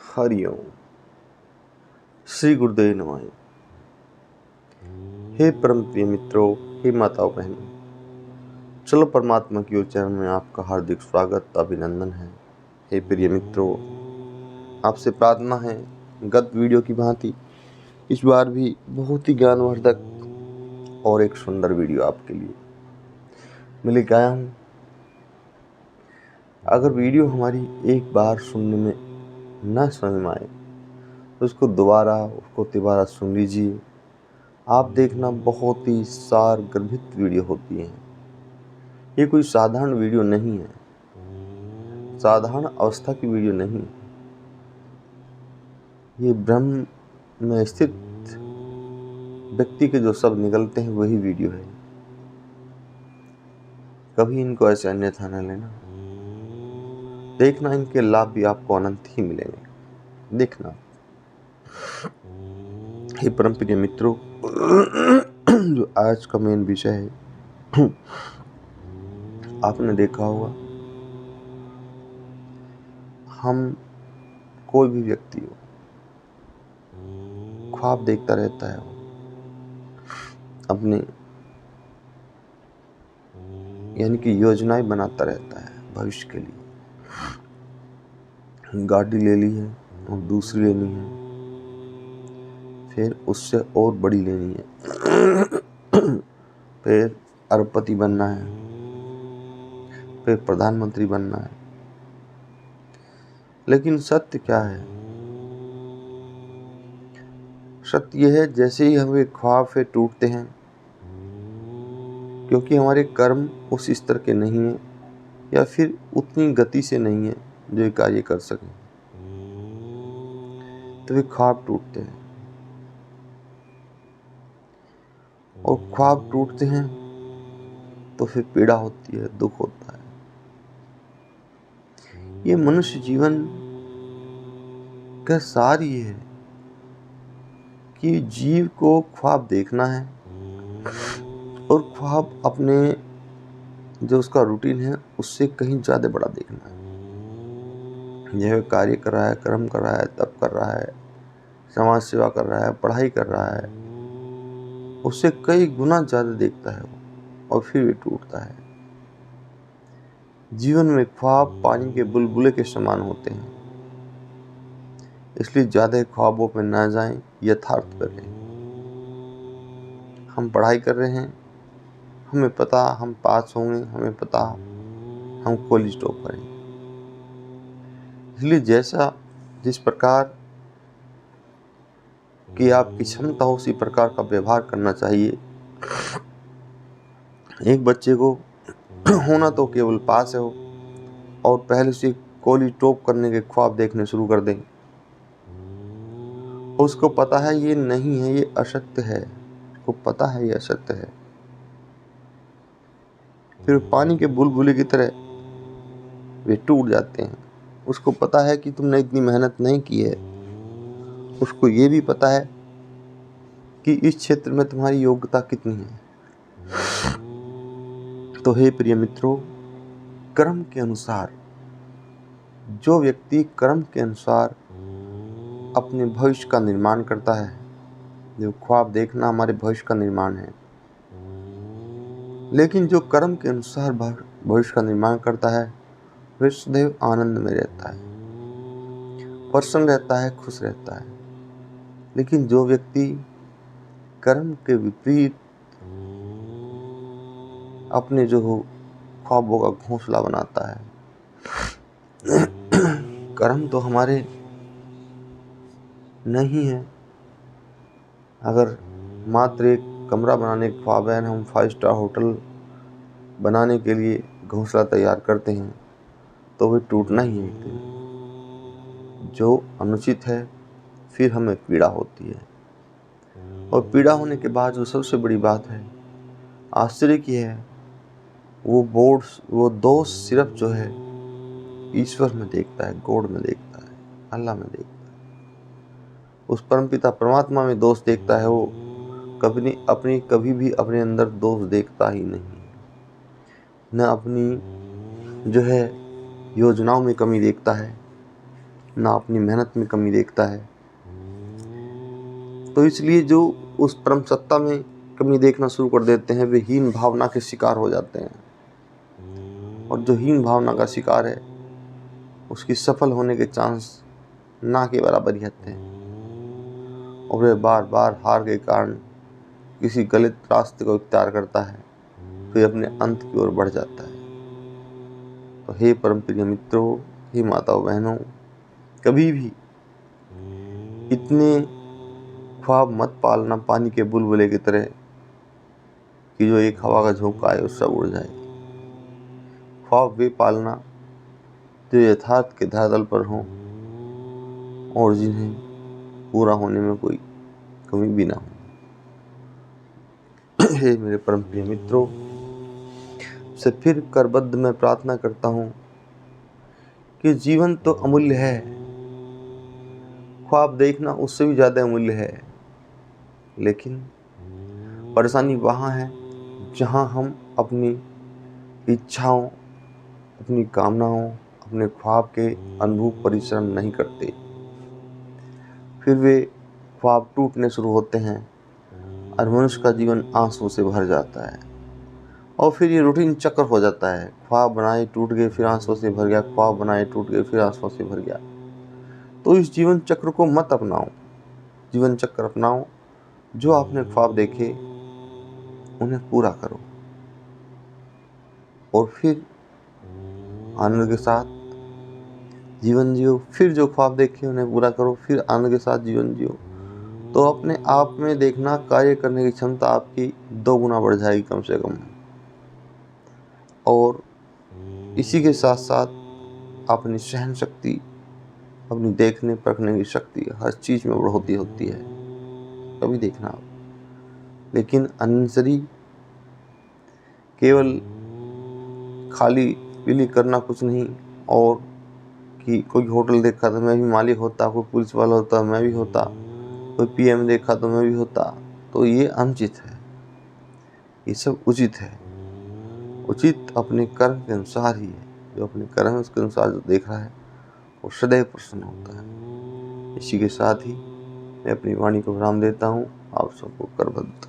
हरिओम। श्री गुरुदेव नमः। हे परम प्रिय मित्रों, हे माताओं बहनों, चलो परमात्मा की ओर चरण में आपका हार्दिक स्वागत अभिनंदन है। हे प्रिय मित्रों, आपसे प्रार्थना है गत वीडियो की भांति इस बार भी बहुत ही ज्ञानवर्धक और एक सुंदर वीडियो आपके लिए मैं लेकर आया हूँ। अगर वीडियो हमारी एक बार सुनने में न समझ में आए तो उसको तिबारा सुन लीजिए। आप देखना, बहुत ही सार गर्भित वीडियो होती है। ये कोई साधारण वीडियो नहीं है, साधारण अवस्था की वीडियो नहीं। ये ब्रह्म में स्थित व्यक्ति के जो शब्द निकलते हैं वही वीडियो है। कभी इनको ऐसे अन्यथा न लेना। देखना, इनके लाभ भी आपको अनंत ही मिलेंगे। देखना। हे परम प्रिय मित्रों, जो आज का मेन विषय है, आपने देखा होगा, हम कोई भी व्यक्ति हो, ख्वाब देखता रहता है, अपने यानी कि योजनाएं बनाता रहता है भविष्य के लिए। गाड़ी ले ली है और दूसरी लेनी है, फिर उससे और बड़ी लेनी है, फिर अरबपति बनना है, फिर प्रधानमंत्री बनना है। लेकिन सत्य क्या है? सत्य यह है, जैसे ही हम एक ख्वाब से टूटते हैं, क्योंकि हमारे कर्म उस स्तर के नहीं है या फिर उतनी गति से नहीं है जो ये कार्य कर सकें, तो वे ख्वाब टूटते हैं। और ख्वाब टूटते हैं तो फिर पीड़ा होती है, दुख होता है। ये मनुष्य जीवन का सार ये है कि जीव को ख्वाब देखना है और ख्वाब अपने जो उसका रूटीन है उससे कहीं ज़्यादा बड़ा देखना है। यह कार्य कर रहा है, कर्म कर रहा है, तप कर रहा है, समाज सेवा कर रहा है, पढ़ाई कर रहा है, उससे कई गुना ज़्यादा देखता है वो, और फिर भी टूटता है। जीवन में ख्वाब पानी के बुलबुले के समान होते हैं, इसलिए ज़्यादा ख्वाबों पर ना जाएं, यथार्थ पर रहें। हम पढ़ाई कर रहे हैं, हमें पता हम पास होंगे, हमें पता हम कॉलेज टॉप करेंगे, इसलिए जिस प्रकार की आपकी क्षमता हो उसी प्रकार का व्यवहार करना चाहिए। एक बच्चे को होना तो केवल पास है हो और पहले से कॉलेज टॉप करने के ख्वाब देखने शुरू कर दें। उसको पता है ये नहीं है, ये असत्य है, उसको पता है ये असत्य है, फिर पानी के बुलबुले की तरह वे टूट जाते हैं। उसको पता है कि तुमने इतनी मेहनत नहीं की है, उसको ये भी पता है कि इस क्षेत्र में तुम्हारी योग्यता कितनी है। तो हे प्रिय मित्रों, कर्म के अनुसार जो व्यक्ति कर्म के अनुसार अपने भविष्य का निर्माण करता है, जो ख्वाब देखना हमारे भविष्य का निर्माण है, लेकिन जो कर्म के अनुसार भविष्य का निर्माण करता है वह सदैव आनंद में रहता है, प्रसन्न रहता है, खुश रहता है। लेकिन जो व्यक्ति कर्म के विपरीत अपने जो ख्वाबों का घोंसला बनाता है, कर्म तो हमारे नहीं है। अगर मात्र एक कमरा बनाने के ख्वाब है, हम 5 स्टार होटल बनाने के लिए घोंसला तैयार करते हैं, तो वे टूटना ही है एक दिन। जो अनुचित है, फिर हमें पीड़ा होती है, और पीड़ा होने के बाद जो सबसे बड़ी बात है, आश्चर्य की है, वो दोष सिर्फ जो है ईश्वर में देखता है, गॉड में देखता है, अल्लाह में देखता है। उस परमपिता परमात्मा में दोष देखता है। वो कभी भी अपने अंदर दोष देखता ही नहीं। न अपनी जो है योजनाओं में कमी देखता है, ना अपनी मेहनत में कमी देखता है। तो इसलिए जो उस परम सत्ता में कमी देखना शुरू कर देते हैं वे हीन भावना के शिकार हो जाते हैं। और जो हीन भावना का शिकार है उसकी सफल होने के चांस ना के बराबर ही होते हैं और वह बार बार हार के कारण किसी गलत रास्ते को इख्तियार करता है, फिर अपने अंत की ओर बढ़ जाता है। तो हे परम प्रिय मित्रों, हे माताओं बहनों, कभी भी इतने ख्वाब मत पालना पानी के बुलबुले की तरह कि जो एक हवा का झोंका आए उससे उड़ जाए। ख्वाब वे पालना जो यथार्थ के धरातल पर हों और जिन्हें पूरा होने में कोई कमी भी ना हो। हे मेरे परम प्रिय मित्रों, से फिर करबद्ध मैं प्रार्थना करता हूँ कि जीवन तो अमूल्य है, ख्वाब देखना उससे भी ज़्यादा अमूल्य है। लेकिन परेशानी वहाँ है जहाँ हम अपनी इच्छाओं, अपनी कामनाओं, अपने ख्वाब के अनुरूप परिश्रम नहीं करते। फिर वे ख्वाब टूटने शुरू होते हैं और मनुष्य का जीवन आंसू से भर जाता है और फिर ये रूटीन चक्र हो जाता है। ख्वाब बनाए टूट गए, फिर आंसू से भर गया, ख्वाब बनाए टूट गए, फिर आंसू से भर गया। तो इस जीवन चक्र को मत अपनाओ। जीवन चक्र अपनाओ, जो आपने ख्वाब देखे उन्हें पूरा करो और फिर आनंद के साथ जीवन जियो। फिर जो ख्वाब देखे उन्हें पूरा करो, फिर आनंद के साथ जीवन जियो। तो अपने आप में देखना, कार्य करने की क्षमता आपकी 2 गुना बढ़ जाएगी कम से कम। और इसी के साथ साथ अपनी सहन शक्ति, अपनी देखने परखने की शक्ति, हर चीज़ में बढ़ोतरी होती है। कभी देखना आप, लेकिन अननेसेसरी केवल खाली पीली करना कुछ नहीं। और कि कोई होटल देखा तो मैं भी मालिक होता, कोई पुलिस वाला होता मैं भी होता, कोई पीएम देखा तो मैं भी होता, तो ये अनुचित है। ये सब उचित है। उचित अपने कर्म के अनुसार ही है। जो अपने कर्म है उसके अनुसार जो देख रहा है वो सदैव प्रसन्न होता है। इसी के साथ ही मैं अपनी वाणी को विराम देता हूँ। आप सबको करबद्ध।